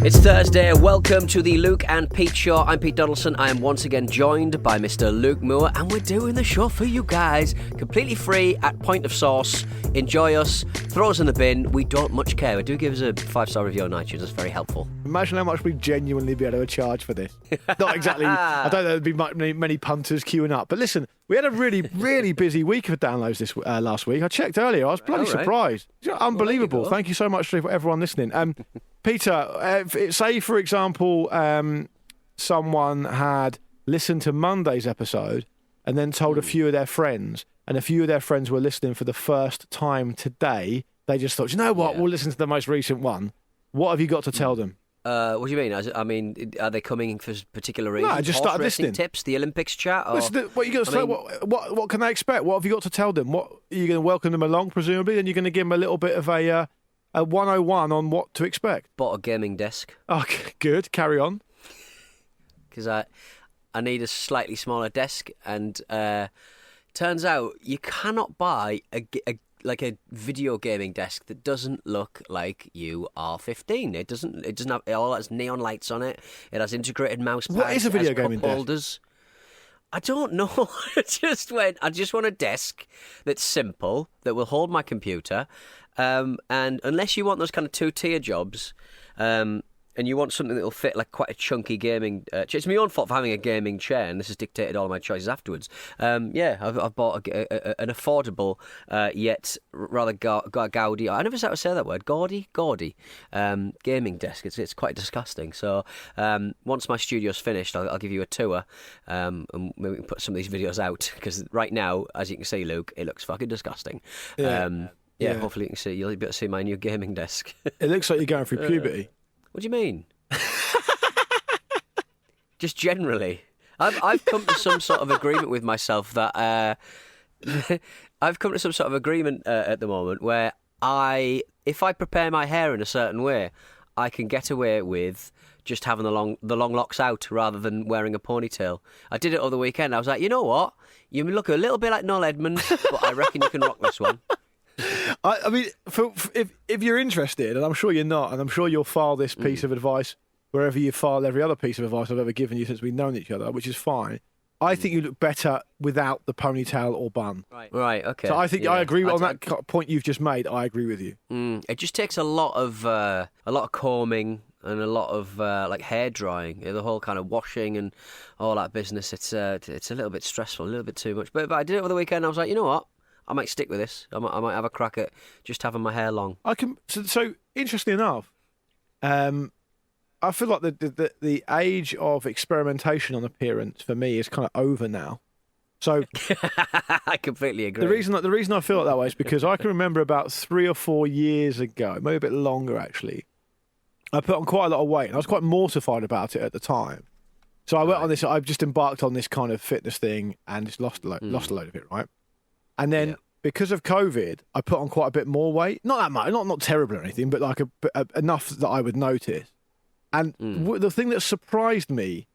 It's Thursday. Welcome to the Luke and Pete Show. I'm Pete Donaldson. I am once again joined by Mr. Luke Moore, and we're doing the show for you guys, completely free at point of source. Enjoy us, throw us in the bin. We don't much care. Do give us a 5-star review on iTunes. That's very helpful. Imagine how much we'd genuinely be able to charge for this. Not exactly. I don't know there'd be many punters queuing up. But listen, we had a really busy week of downloads this last week. I checked earlier. I was bloody surprised. Unbelievable. Well, Thank you so much for everyone listening. Peter, say for example, someone had listened to Monday's episode and then told a few of their friends, and a few of their friends were listening for the first time today. They just thought, you know what, we'll listen to the most recent one. What have you got to tell them? What do you mean? I mean, are they coming for particular reasons? No, I just started listening. Tips, the Olympics chat? Or, what you got to say? What can they expect? What have you got to tell them? What are you going to welcome them along, presumably? Then you're going to give them a little bit of a 101 on what to expect. Bought a gaming desk. Okay, good. Carry on. Because I need a slightly smaller desk, and turns out you cannot buy a video gaming desk that doesn't look like you are 15. It doesn't have, it all has neon lights on it. It has integrated mouse pads. What is a video gaming desk? Holders. I don't know. I just want a desk that's simple, that will hold my computer. And unless you want those kind of two-tier jobs, and you want something that will fit like quite a chunky gaming chair. It's my own fault for having a gaming chair, and this has dictated all of my choices afterwards. I've bought an affordable yet rather gaudy. I never say that word. Gaudy gaming desk. It's quite disgusting. So once my studio's finished, I'll give you a tour, and maybe we can put some of these videos out, because right now, as you can see, Luke, it looks fucking disgusting. Yeah, hopefully you can see. You'll be able to see my new gaming desk. It looks like you're going through puberty. What do you mean? Just generally. I've come to some sort of agreement with myself that I've come to some sort of agreement at the moment where if I prepare my hair in a certain way, I can get away with just having the long locks out rather than wearing a ponytail. I did it over the weekend. I was like, you know what? You look a little bit like Noel Edmonds, but I reckon you can rock this one. I mean, if you're interested, and I'm sure you're not, and I'm sure you'll file this piece of advice wherever you file every other piece of advice I've ever given you since we've known each other, which is fine. I think you look better without the ponytail or bun. Right. Okay. So I think I agree on that point you've just made. I agree with you. It just takes a lot of combing and a lot of like hair drying, the whole kind of washing and all that business. It's a little bit stressful, a little bit too much. But I did it over the weekend. I was like, you know what? I might stick with this. I might have a crack at just having my hair long. So interestingly enough, I feel like the age of experimentation on appearance for me is kind of over now. So I completely agree. The reason I feel that way is because I can remember about 3 or 4 years ago, maybe a bit longer actually, I put on quite a lot of weight, and I was quite mortified about it at the time. So I went on this. I've just embarked on this kind of fitness thing and just lost a load of it, right? And then because of COVID, I put on quite a bit more weight. Not that much, not terrible or anything, but like enough that I would notice. And the thing that surprised me,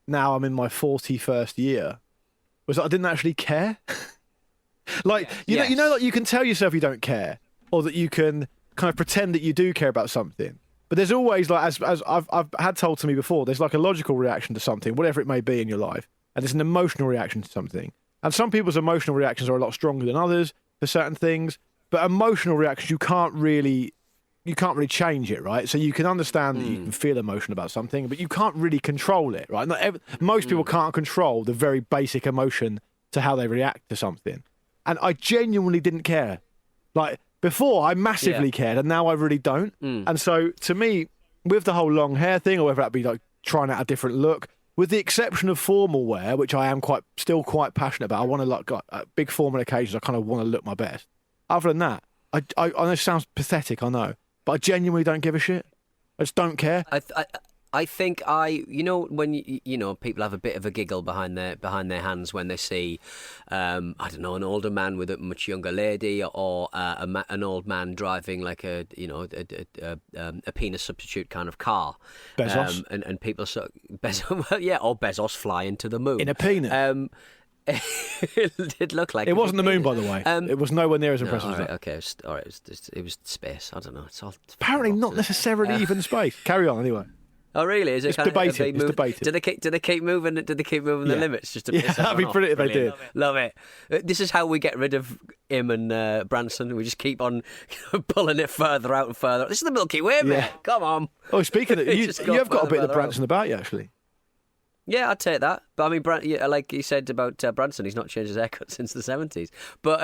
now I'm in my 41st year, was that I didn't actually care. You know, like you can tell yourself you don't care, or that you can kind of pretend that you do care about something. But there's always, like, as I've had told to me before, there's like a logical reaction to something, whatever it may be in your life, and there's an emotional reaction to something. And some people's emotional reactions are a lot stronger than others for certain things. But emotional reactions, you can't really change it, right? So you can understand that you can feel emotion about something, but you can't really control it, right? Most people can't control the very basic emotion to how they react to something. And I genuinely didn't care. Like, before, I massively cared, and now I really don't. And so, to me, with the whole long hair thing, or whether that be like trying out a different look, with the exception of formal wear, which I am still quite passionate about. I want to look at big formal occasions. I kind of want to look my best. Other than that, I know it sounds pathetic, I know, but I genuinely don't give a shit. I just don't care. I think when people have a bit of a giggle behind their hands when they see, I don't know, an older man with a much younger lady, or an old man driving like a penis substitute kind of car, Bezos, and people or Bezos flying to the moon in a penis. It did look like It wasn't the moon, by the way. It was nowhere near as impressive as that. Okay, it was space. I don't know. It's all Apparently not necessarily even space. Carry on anyway. Oh really? Is it It's debated. It's debated. Do they keep moving? Did they keep moving the limits just to piss that'd be everyone brilliant off? if they did. Love it. This is how we get rid of him and Branson. We just keep on pulling it further out and further. This is the Milky Way, mate. Come on. Oh, speaking of, you Just have got a bit of further the Branson about you, actually. Yeah, I'd take that. But I mean, like you said about Branson, he's not changed his haircut since the 70s. But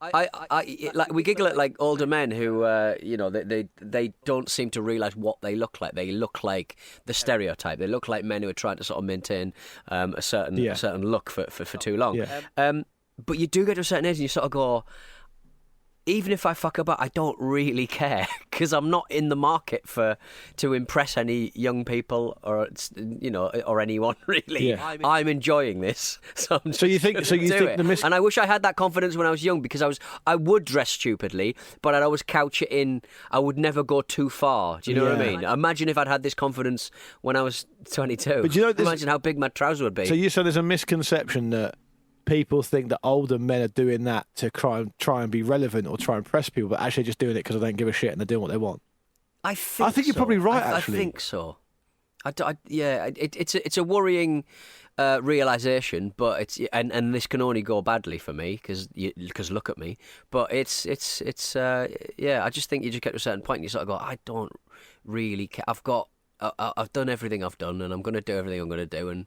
like we giggle at like older men who, they don't seem to realise what they look like. They look like the stereotype. They look like men who are trying to sort of maintain a certain look for too long. Yeah. But you do get to a certain age and you sort of go, even if I fuck about, I don't really care because I'm not in the market to impress any young people or anyone really. Yeah. I'm enjoying this, so you think and I wish I had that confidence when I was young because I would dress stupidly, but I'd always couch it in. I would never go too far. Do you know what I mean? Imagine if I'd had this confidence when I was 22. But imagine how big my trousers would be. So you said there's a misconception that people think that older men are doing that to try and be relevant or try and impress people, but actually just doing it because they don't give a shit and they're doing what they want. I think you're probably right. Actually, I think so. It's a worrying realization, but it's and this can only go badly for me because look at me. But I just think you just get to a certain point and you sort of go, I don't really care. I've done everything I've done, and I'm going to do everything I'm going to do, and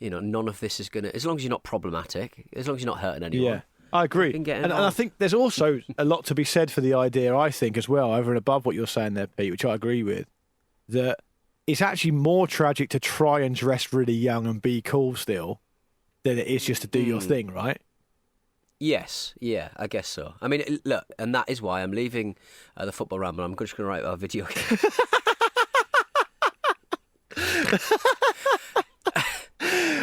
none of this is going to. As long as you're not problematic, as long as you're not hurting anyone. Yeah, I agree. And I think there's also a lot to be said for the idea. I think as well, over and above what you're saying there, Pete, which I agree with, that it's actually more tragic to try and dress really young and be cool still than it is just to do your thing, right? Yes, yeah, I guess so. I mean, look, and that is why I'm leaving the football ramble. I'm just going to write a video game.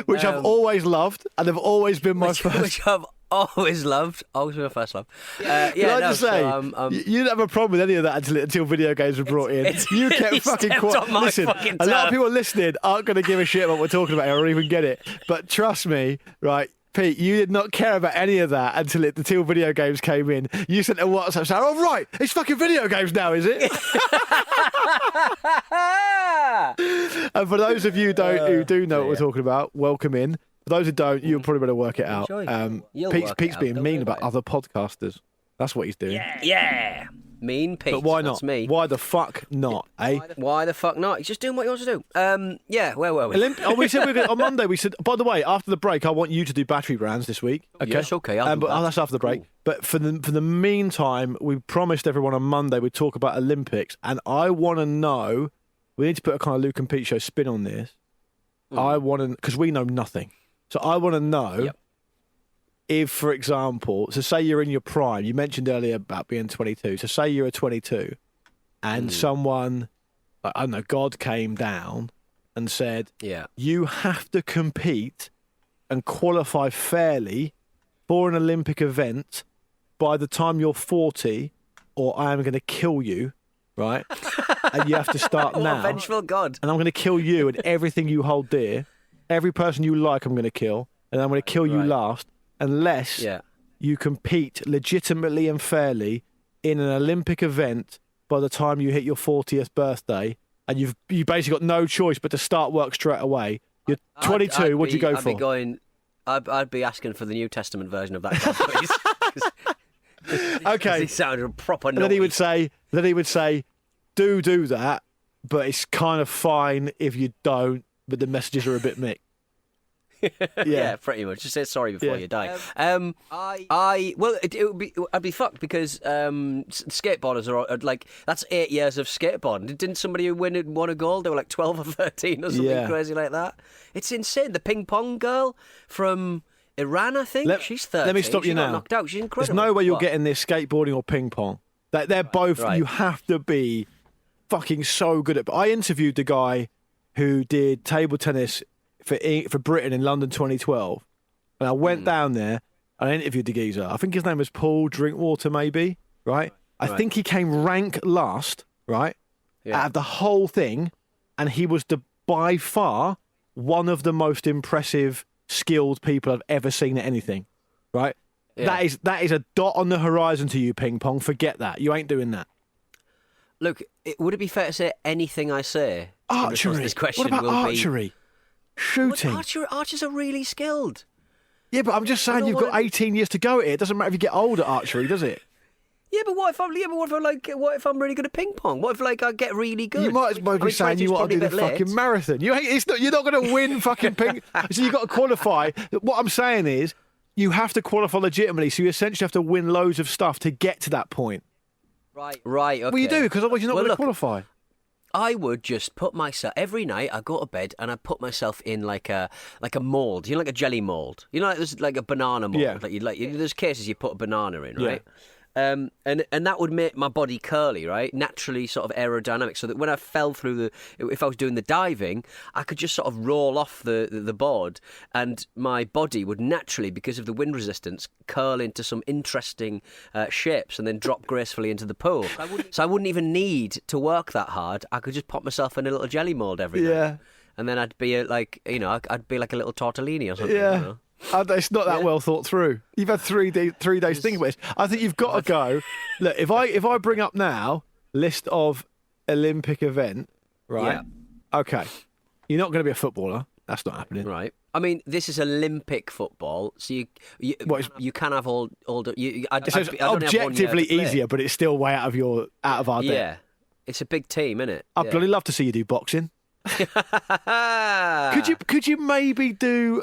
Which I've always loved and have always been my first. Which I've always loved. Always been my first love. Can I just say, you didn't have a problem with any of that until video games were brought in. You kept fucking quiet. Listen, a lot of people listening aren't going to give a shit about what we're talking about or even get it. But trust me, right, Pete, you did not care about any of that until video games came in. You sent a WhatsApp saying, "Oh right, it's fucking video games now, is it?" And for those of you who do know what we're talking about, welcome in. For those who don't, you'll probably better work it out. Pete's being mean about other podcasters. That's what he's doing. Yeah. Mean Pete. But why not? That's me. Why the fuck not, eh? Why the fuck not? He's just doing what he wants to do. Where were we? We said on Monday, we said, by the way, after the break, I want you to do battery brands this week. Okay. Yes, okay. That's after the break. Cool. But for the meantime, we promised everyone on Monday we'd talk about Olympics. And I want to know, we need to put a kind of Luke and Pete show spin on this. I want to, because we know nothing. So I want to know if, for example, so say you're in your prime. You mentioned earlier about being 22. So say you're a 22 and someone, I don't know, God came down and said, you have to compete and qualify fairly for an Olympic event by the time you're 40 or I am going to kill you, right? And you have to start now. Vengeful God. And I'm going to kill you and everything you hold dear. Every person you like, I'm going to kill. And I'm going to kill you last unless you compete legitimately and fairly in an Olympic event by the time you hit your 40th birthday. And you basically got no choice but to start work straight away. You're 22. What'd you go for? I'd be asking for the New Testament version of that, please. Okay. He sounded proper naughty. And then he would say, do that, but it's kind of fine if you don't, but the messages are a bit mixed. Yeah, pretty much. Just say sorry before you die. I'd be fucked because skateboarders are like, that's 8 years of skateboarding. Didn't somebody who won a gold? They were like 12 or 13 or something crazy like that. It's insane. The ping pong girl from Iran, I think. She's 13. Let me stop you now. Got knocked out. She's incredible. There's no way you're getting this skateboarding or ping pong. They're both. Right. You have to be fucking so good at. I interviewed the guy who did table tennis for Britain in London 2012, and I went down there and I interviewed the geezer. I think his name was Paul Drinkwater, maybe. Right? I think he came rank last. Right? Out of the whole thing, and he was by far one of the most impressive skilled people I've ever seen at anything, right? Yeah. That is a dot on the horizon to you, ping pong. Forget that. You ain't doing that. Look, would it be fair to say anything I say in response to Archery. this question What about will archery? Shooting. Archers are really skilled. Yeah, but I'm just saying you've got 18 years to go at it. It doesn't matter if you get old at archery, does it? Yeah, but what if I'm really good at ping pong? What if I get really good? You might as well be saying you want to do the fucking marathon. You're not going to win fucking ping. So you've got to qualify. What I'm saying is you have to qualify legitimately. So you essentially have to win loads of stuff to get to that point. Right. Okay. Well, you do, because otherwise you're not going to qualify. I would just put myself every night. I go to bed and I put myself in like a mold. You know, like a jelly mold. You know, like there's like a banana mold. Yeah. There's cases you put a banana in, right? Yeah. And that would make my body curly, right? Naturally sort of aerodynamic, so that when I fell through if I was doing the diving, I could just sort of roll off the board, and my body would naturally, because of the wind resistance, curl into some interesting shapes and then drop gracefully into the pool. So I wouldn't even need to work that hard. I could just pop myself in a little jelly mold every night. And then I'd be I'd be like a little tortellini or something. Yeah. You know? It's not that well thought through. You've had 3 days to think about this. I think you've got to go. Look, if I bring up now list of Olympic event, right? Yeah. Okay, you're not going to be a footballer. That's not happening, right? I mean, this is Olympic football, so you can have all. It's objectively easier, but it's still way out of our depth. Yeah, it's a big team, isn't it? I'd bloody love to see you do boxing. Could you maybe do?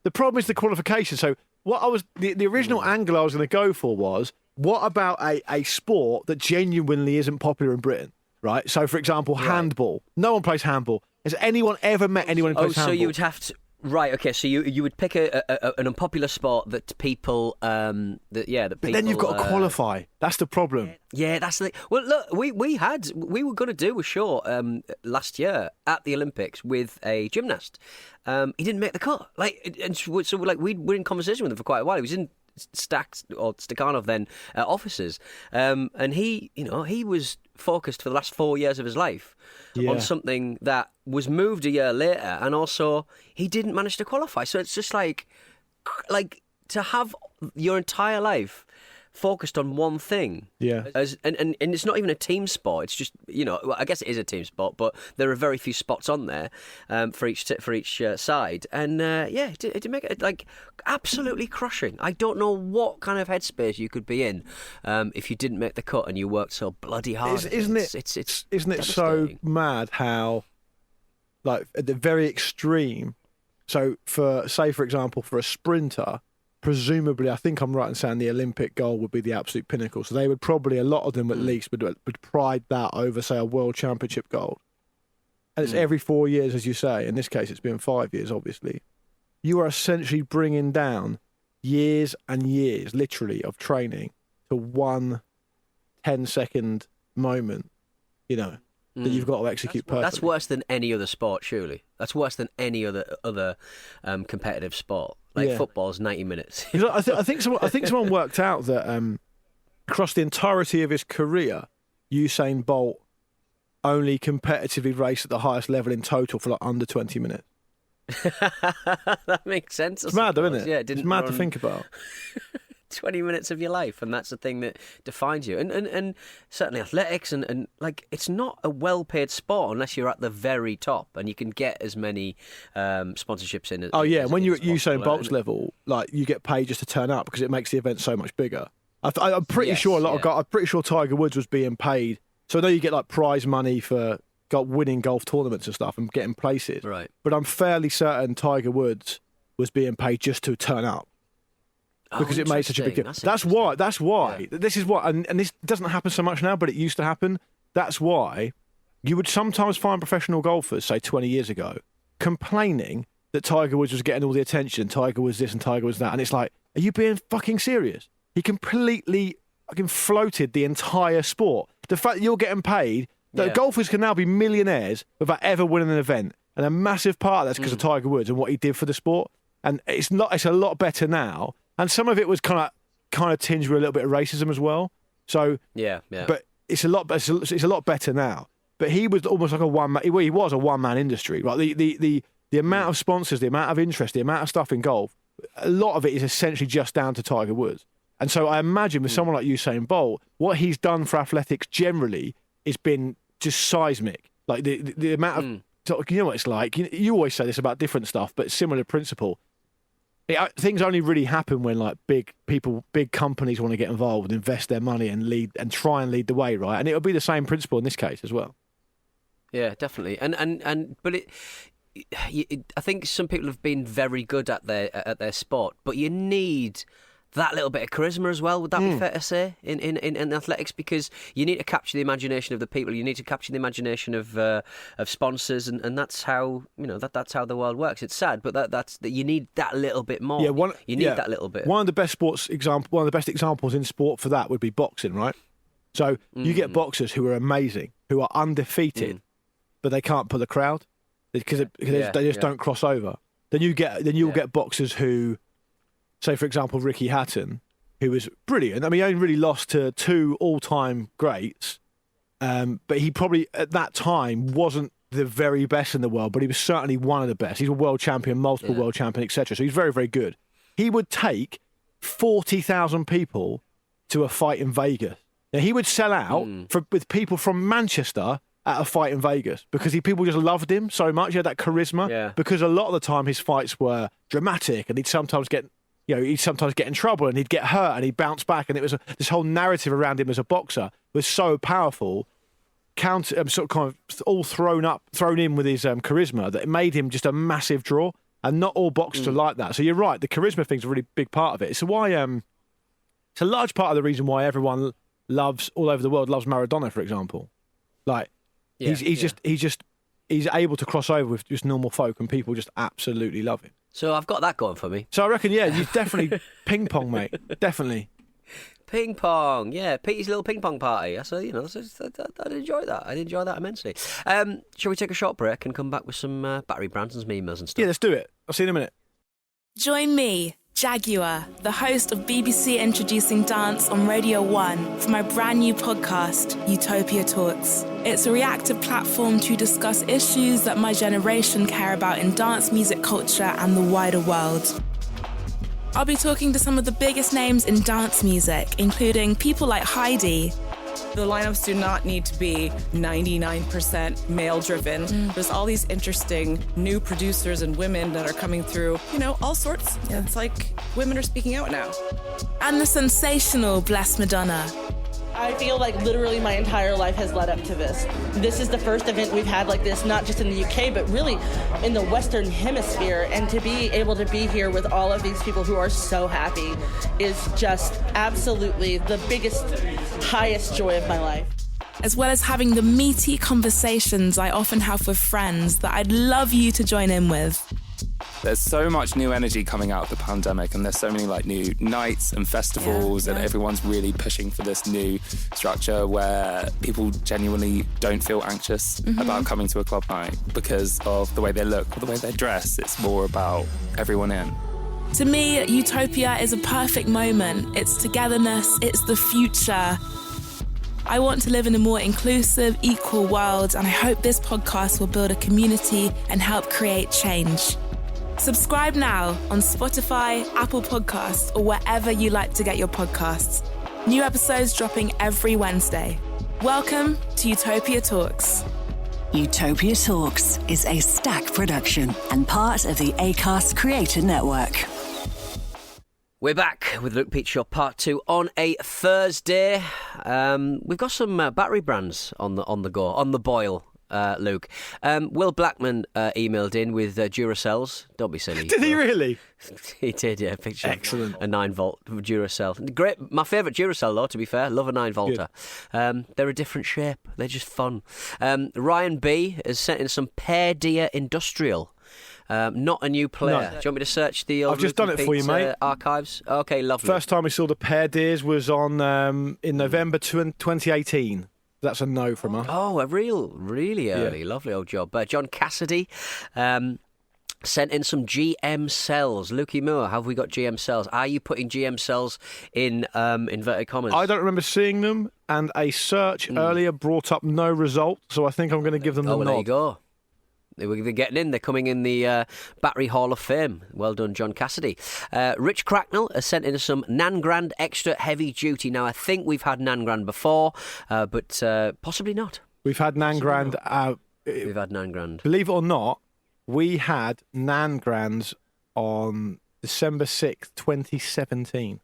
The problem is the qualification. So the original angle I was going to go for was, what about a sport that genuinely isn't popular in Britain, right? So, for example, handball. No one plays handball. Has anyone ever met anyone who plays handball? So you would have to... Right, okay, so you would pick an unpopular sport that people... that people... But then you've got to qualify. That's the problem. Yeah, that's the... Well, look, we were going to do a show last year at the Olympics with a gymnast. He didn't make the cut. We were in conversation with him for quite a while. He was in Stakhanov then offices, and he was focused for the last 4 years of his life on something that was moved a year later, and also he didn't manage to qualify. So it's just like to have your entire life focused on one thing. Yeah. And it's not even a team sport. It's just, I guess it is a team sport, but there are very few spots on there for each side. And to make it like absolutely crushing. I don't know what kind of headspace you could be in if you didn't make the cut and you worked so bloody hard. Isn't it so mad how, like, at the very extreme? So for example, for a sprinter, presumably, I think I'm right in saying the Olympic goal would be the absolute pinnacle. So they would probably, a lot of them at least, would pride that over, say, a world championship gold. And it's every 4 years, as you say. In this case, it's been 5 years, obviously. You are essentially bringing down years and years, literally, of training to one 10-second moment, that you've got to execute perfectly. That's worse than any other sport, surely. That's worse than any other competitive sport. Football's 90 minutes. I think someone worked out that across the entirety of his career, Usain Bolt only competitively raced at the highest level in total for under 20 minutes. That makes sense. It's mad, though, isn't it? Yeah, it's mad to think about. 20 minutes of your life, and that's the thing that defines you. And certainly athletics, and it's not a well-paid sport unless you're at the very top, and you can get as many sponsorships in. When you're at Usain Bolt's level, you get paid just to turn up because it makes the event so much bigger. I'm pretty sure I'm pretty sure Tiger Woods was being paid. So I know you get prize money for winning golf tournaments and stuff and getting places. Right. But I'm fairly certain Tiger Woods was being paid just to turn up. Because it made such a big deal. That's why. Yeah. This is what, and this doesn't happen so much now, but it used to happen. That's why you would sometimes find professional golfers, say 20 years ago, complaining that Tiger Woods was getting all the attention, Tiger was this and Tiger was that. And it's like, are you being fucking serious? He completely fucking floated the entire sport. The fact that you're getting paid, that golfers can now be millionaires without ever winning an event. And a massive part of that's because of Tiger Woods and what he did for the sport. And it's a lot better now. And some of it was kind of tinged with a little bit of racism as well. So but it's a lot better now. But he was almost like a one man. He was a one man industry, right? The the amount of sponsors, the amount of interest, the amount of stuff in golf, a lot of it is essentially just down to Tiger Woods. And so I imagine with someone like Usain Bolt, what he's done for athletics generally has been just seismic. Like the amount of, you know what it's like? You always say this about different stuff, but similar principle. Things only really happen when like big companies want to get involved and invest their money and lead and try and lead the way, right? And it'll be the same principle in this case as well. Yeah, definitely. But I think some people have been very good at their sport, but you need that little bit of charisma as well. Would that be fair to say in athletics? Because you need to capture the imagination of the people. You need to capture the imagination of sponsors, and that's how that's how the world works. It's sad, but that's you need that little bit more. Yeah, you need that little bit. One of the best examples in sport for that would be boxing, right? So you get boxers who are amazing, who are undefeated, but they can't pull a crowd because they just don't cross over. Then you'll get boxers who, say, for example, Ricky Hatton, who was brilliant. I mean, he only really lost to two all-time greats, but he probably, at that time, wasn't the very best in the world, but he was certainly one of the best. He's a world champion, multiple world champion, etc. So he's very, very good. He would take 40,000 people to a fight in Vegas. Now, he would sell out with people from Manchester at a fight in Vegas because people just loved him so much. He had that charisma because a lot of the time his fights were dramatic and he'd sometimes get in trouble and he'd get hurt and he'd bounce back, and it was this whole narrative around him as a boxer was so powerful, sort of kind of all thrown in with his charisma, that it made him just a massive draw. And not all boxers are like that. So you're right, the charisma thing's a really big part of it. It's why it's a large part of the reason why everyone all over the world loves Maradona, for example. Like he's able to cross over with just normal folk, and people just absolutely love him. So I've got that going for me. So I reckon, you definitely ping pong, mate. Definitely. Ping pong, yeah. Petey's little ping pong party. So, I'd enjoy that. I'd enjoy that immensely. Shall we take a short break and come back with some Battery Branson's emails and stuff? Yeah, let's do it. I'll see you in a minute. Join me, Jaguar, the host of BBC Introducing Dance on Radio 1, for my brand new podcast, Utopia Talks. It's a reactive platform to discuss issues that my generation care about in dance music culture and the wider world. I'll be talking to some of the biggest names in dance music, including people like Heidi. The lineups do not need to be 99% male-driven. There's all these interesting new producers and women that are coming through, all sorts. Yeah. It's like women are speaking out now. And the sensational Bless Madonna. I feel like literally my entire life has led up to this. This is the first event we've had like this, not just in the UK, but really in the Western Hemisphere. And to be able to be here with all of these people who are so happy is just absolutely the biggest, highest joy of my life. As well as having the meaty conversations I often have with friends that I'd love you to join in with. There's so much new energy coming out of the pandemic, and there's so many new nights and festivals, and everyone's really pushing for this new structure where people genuinely don't feel anxious about coming to a club night because of the way they look or the way they dress. It's more about everyone in. To me, Utopia is a perfect moment. It's togetherness, it's the future. I want to live in a more inclusive, equal world, and I hope this podcast will build a community and help create change. Subscribe now on Spotify, Apple Podcasts, or wherever you like to get your podcasts. New episodes dropping every Wednesday. Welcome to Utopia Talks. Utopia Talks is a Stack production and part of the Acast Creator Network. We're back with Luke Peach Show Part 2 on a Thursday. We've got some battery brands on the boil. Luke. Will Blackman emailed in with Duracells. Don't be silly. Did he really? He did, yeah. Picture Excellent. A 9-volt Duracell. Great. My favourite Duracell, though, to be fair. Love a 9-volter. They're a different shape. They're just fun. Ryan B has sent in some Pear Deer Industrial. Not a new player. No. Do you want me to search the old I've just done it for you, mate. Archives? Okay, lovely. First time we saw the Pear Deers was on in November 2018. That's a no from us. Oh, really early. Yeah. Lovely old job. John Cassidy sent in some GM cells. Lukey Moore, have we got GM cells? Are you putting GM cells in inverted commas? I don't remember seeing them, and a search earlier brought up no result, so I think I'm going to give them the nod. There you go. They're getting in. They're coming in the Battery Hall of Fame. Well done, John Cassidy. Rich Cracknell has sent in some Nangrand Extra Heavy Duty. Now, I think we've had Nangrand before, but possibly not. We've had Nangrand. We've had Nangrand. Believe it or not, we had Nangrands on December 6th, 2017.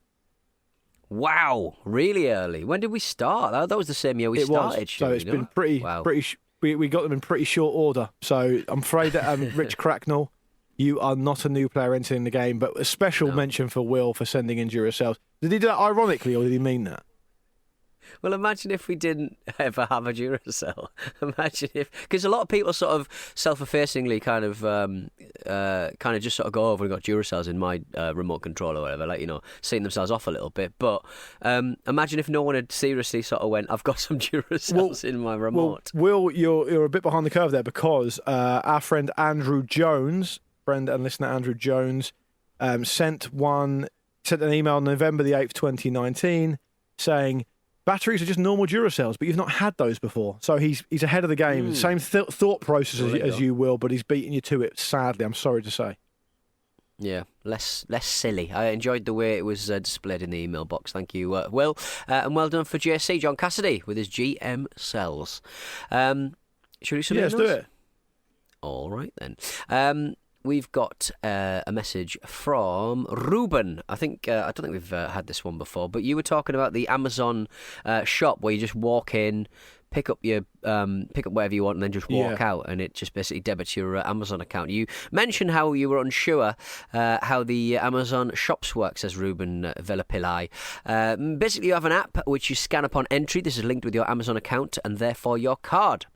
Wow, really early. When did we start? That was the same year we started. So it's been pretty. We got them in pretty short order. So I'm afraid that Rich Cracknell, you are not a new player entering the game, but a special mention for Will for sending in Duracells. Did he do that ironically, or did he mean that? Well, imagine if we didn't ever have a Duracell. Imagine if, because a lot of people sort of self-effacingly kind of just sort of go over and got Duracells in my remote control or whatever, like, seeing themselves off a little bit. But imagine if no one had seriously sort of went, I've got some Duracells in my remote. Well, Will, you're a bit behind the curve there, because our friend Andrew Jones, friend and listener Andrew Jones, sent an email on November the 8th, 2019, saying, batteries are just normal Duracells, but you've not had those before. So he's ahead of the game. Same thought process as you, Will, but he's beaten you to it, sadly, I'm sorry to say. Yeah, less silly. I enjoyed the way it was displayed in the email box. Thank you, Will. And well done for JC, John Cassidy, with his GM cells. Should we do something else? Let's do it. All right, then. We've got a message from Ruben. I don't think we've had this one before, but you were talking about the Amazon shop where you just walk in, pick up whatever you want, and then just walk out, and it just basically debits your Amazon account. You mentioned how you were unsure how the Amazon shops work, says Ruben Velapillai. Basically, you have an app which you scan upon entry. This is linked with your Amazon account and therefore your card.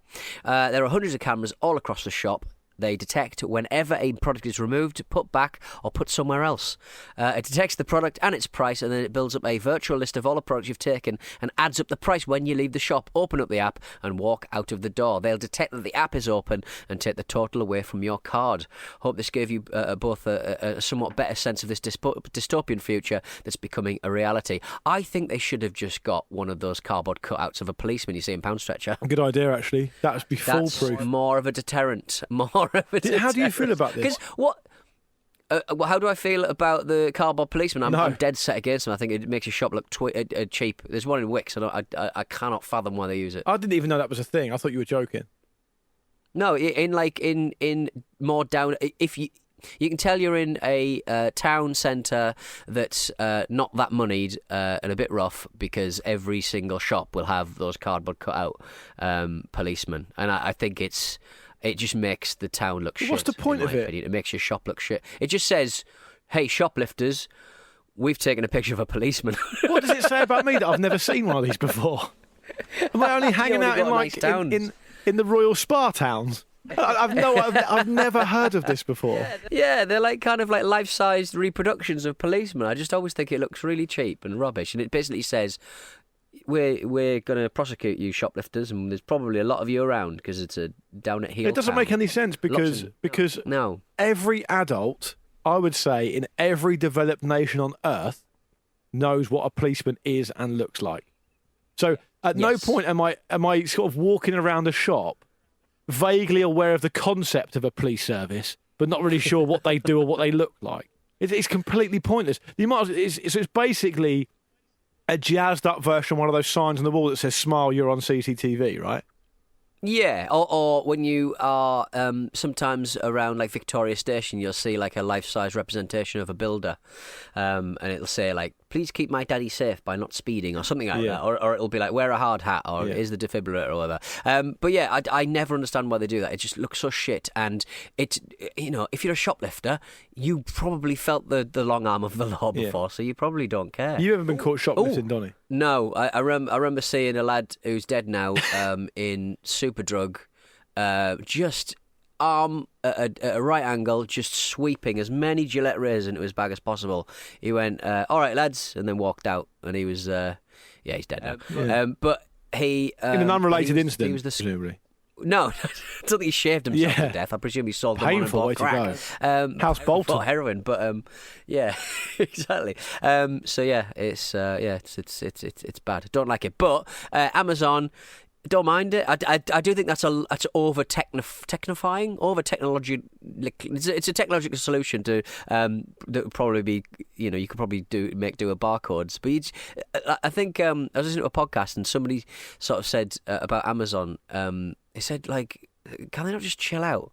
There are hundreds of cameras all across the shop. They detect whenever a product is removed, put back, or put somewhere else. It detects the product and its price, and then it builds up a virtual list of all the products you've taken and adds up the price when you leave the shop, open up the app, and walk out of the door. They'll detect that the app is open and take the total away from your card. Hope this gave you both a somewhat better sense of this dystopian future that's becoming a reality. I think they should have just got one of those cardboard cutouts of a policeman you see in Pound Stretcher. Good idea, actually. That would be foolproof. That's more of a deterrent. How do you feel about this? Because how do I feel about the cardboard policeman? I'm dead set against them. I think it makes your shop look cheap. There's one in Wix. I cannot fathom why they use it. I didn't even know that was a thing. I thought you were joking. No, in more down. If you can tell you're in a town centre that's not that moneyed and a bit rough, because every single shop will have those cardboard cutout policemen, and I think it just makes the town look shit. What's the point of it? It makes your shop look shit. It just says, hey, shoplifters, we've taken a picture of a policeman. What does it say about me that I've never seen one of these before? Am I only hanging out in nice towns. in the Royal Spa towns? I've never heard of this before. Yeah, they're like kind of like life-sized reproductions of policemen. I just always think it looks really cheap and rubbish. And it basically says, we're going to prosecute you shoplifters, and there's probably a lot of you around because it's a down at heel. It doesn't make any sense because every adult, I would say, in every developed nation on earth knows what a policeman is and looks like. So at no point am I sort of walking around a shop vaguely aware of the concept of a police service, but not really sure what they do or what they look like. It's completely pointless. It's basically a jazzed up version of one of those signs on the wall that says "Smile, you're on CCTV," right? Yeah, or when you are sometimes around like Victoria Station, you'll see like a life-size representation of a builder, and it'll say like, please keep my daddy safe by not speeding, or something like that, or it'll be like, wear a hard hat, or is the defibrillator, or whatever. But yeah, I never understand why they do that. It just looks so shit, and it, if you're a shoplifter, you probably felt the long arm of the law before, so you probably don't care. You ever been caught shoplifting, Donny? No, I remember seeing a lad who's dead now in Superdrug, just arm at a right angle, just sweeping as many Gillette razors into his bag as possible. He went, all right, lads, and then walked out, and he was, he's dead now. But he... in an unrelated incident, he was presumably. No, I don't think he shaved himself to death. I presume he sold them on and bought crack. House Bolton. Bought heroin, but yeah, exactly. So yeah, it's bad. Don't like it. But Amazon, Don't mind it. I do think that's over technifying, over technology. It's a technological solution to that would probably be, you could probably do a barcodes. But I think I was listening to a podcast and somebody sort of said about Amazon. They said, like, can they not just chill out?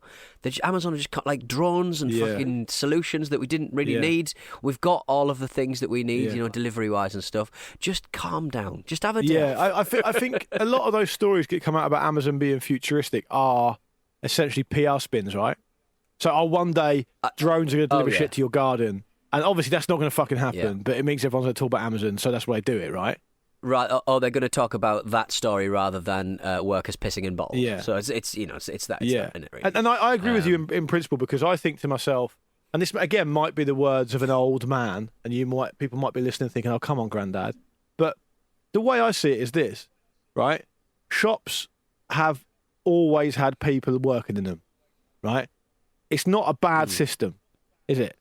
Amazon have just got like drones and fucking solutions that we didn't really need. We've got all of the things that we need, delivery wise and stuff. Just calm down. Just have a day. Yeah, I think a lot of those stories that come out about Amazon being futuristic are essentially PR spins, right? So, one day drones are going to deliver shit to your garden, and obviously that's not going to fucking happen. But it means everyone's going to talk about Amazon, so that's why they do it, right? Right. Oh, they're going to talk about that story rather than workers pissing in bottles. Yeah. So it's that. It's that, isn't it, really? And I agree with you in principle, because I think to myself, and this again might be the words of an old man, and people might be listening thinking, "Oh, come on, Grandad." But the way I see it is this, right? Shops have always had people working in them, right? It's not a bad system, is it?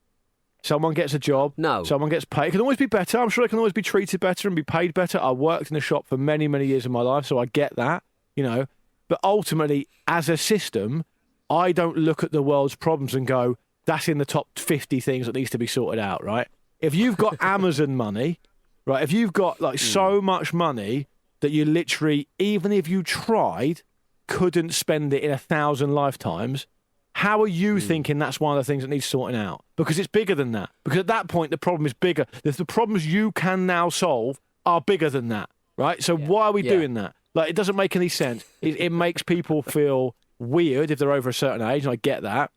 Someone gets a job. No. Someone gets paid. It can always be better. I'm sure they can always be treated better and be paid better. I worked in a shop for many, many years of my life, so I get that, But ultimately, as a system, I don't look at the world's problems and go, that's in the top 50 things that needs to be sorted out, right? If you've got Amazon money, right, if you've got like so much money that you literally, even if you tried, couldn't spend it in 1,000 lifetimes, how are you thinking that's one of the things that needs sorting out? Because it's bigger than that. Because at that point, the problem is bigger. The problems you can now solve are bigger than that, right? So why are we doing that? Like, it doesn't make any sense. It makes people feel weird if they're over a certain age, and I get that.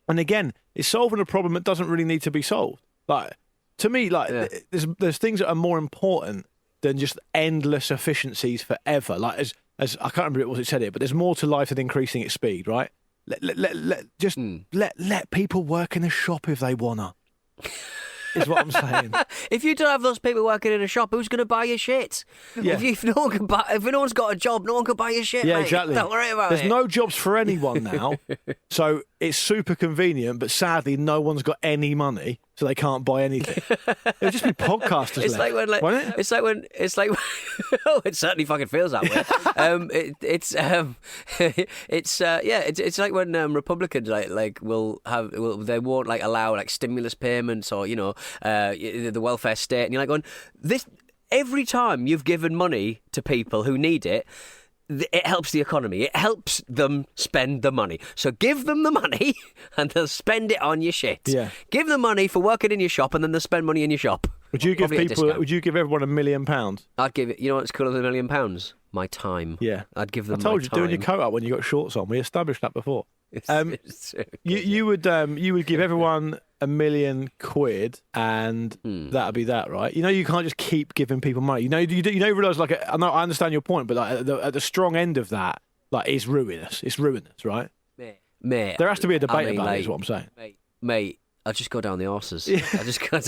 And again, it's solving a problem that doesn't really need to be solved. Like, to me, there's things that are more important than just endless efficiencies forever. Like, as I can't remember what it said here, but there's more to life than increasing its speed, right? Let people work in a shop if they wanna. Is what I'm saying. If you don't have those people working in a shop, who's going to buy your shit? Yeah. If no one's got a job, no one can buy your shit. Yeah, mate. exactly. Don't worry about it. There's no jobs for anyone now, so it's super convenient. But sadly, no one's got any money, so they can't buy anything. It'll just be podcasters. It's left, like when, it's like oh, it certainly fucking feels that way. It's like when Republicans they won't like allow like stimulus payments or the welfare state, and you're like going, this every time you've given money to people who need it, it helps the economy. It helps them spend the money. So give them the money and they'll spend it on your shit. Yeah. Give them money for working in your shop and then they'll spend money in your shop. Would you give everyone £1 million? I'd give it. You know what's cooler than £1 million? My time. Yeah. I'd give them. I told my you time. doing your coat up when you got shorts on. We established that before. You would give everyone £1 million and that'd be that, right? You can't just keep giving people money. You realise, like, I understand your point, but like, at the strong end of that, like, it's ruinous. It's ruinous, right? Mate, there has to be a debate about it, is what I'm saying. Mate, I'll just go down the horses. I'll just go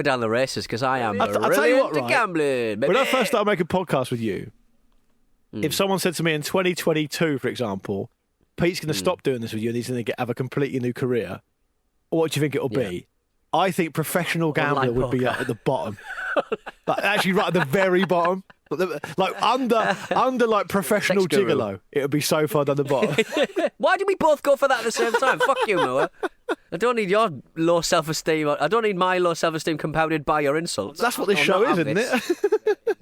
down the races because I am I'll tell you what, right? Gambling. Baby. When I first started making podcasts with you, if someone said to me in 2022, for example, Pete's going to stop doing this with you and he's going to have a completely new career, what do you think it'll be? I think professional gambler would be at the bottom. Like, actually right at the very bottom. Like under like professional gigolo. It would be so far down the bottom. Why did we both go for that at the same time? Fuck you, Noah. I don't need your low self-esteem. I don't need my low self-esteem compounded by your insults. That's what this show is, isn't it?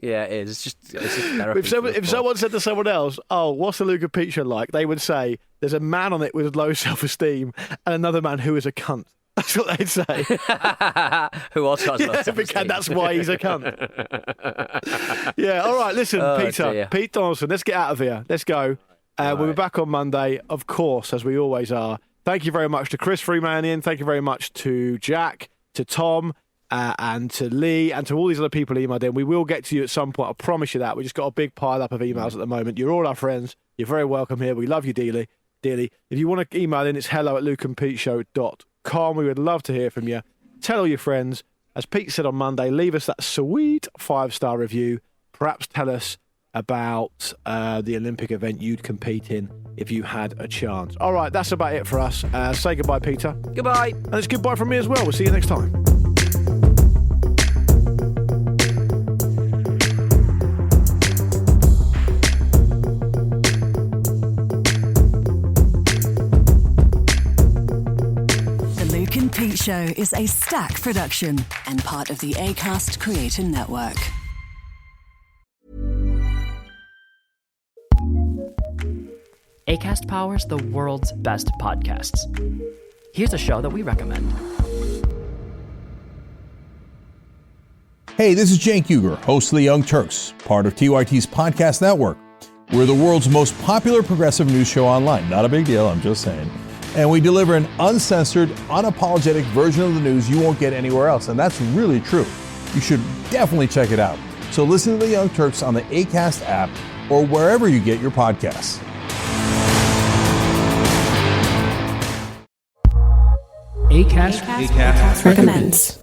Yeah, it is. It's just therapy. If someone said to someone else, "Oh, what's the Luca Pete show like?" they would say, "There's a man on it with low self-esteem and another man who is a cunt." That's what they'd say. Who also has low self-esteem. Because that's why he's a cunt. Yeah, all right, listen, Peter. Dear. Pete Donaldson, let's get out of here. Let's go. We'll be back on Monday, of course, as we always are. Thank you very much to Chris Freemanian. Thank you very much to Jack, to Tom, and to Lee, and to all these other people who emailed in. We will get to you at some point. I promise you that. We just got a big pile up of emails at the moment. You're all our friends. You're very welcome here. We love you dearly. If you want to email in, it's hello@lukeandpeteshow.com. We would love to hear from you. Tell all your friends. As Pete said on Monday, leave us that sweet 5-star review. Perhaps tell us about the Olympic event you'd compete in if you had a chance. All right, that's about it for us. Say goodbye, Peter. Goodbye. And it's goodbye from me as well. We'll see you next time. show is a Stack production and part of the Acast Creator Network. Acast powers the world's best podcasts. Here's a show that we recommend. Hey, this is Cenk Uygur, host of The Young Turks, part of TYT's podcast network. We're the world's most popular progressive news show online. Not a big deal, I'm just saying. And we deliver an uncensored, unapologetic version of the news you won't get anywhere else. And that's really true. You should definitely check it out. So listen to The Young Turks on the Acast app or wherever you get your podcasts. Acast recommends.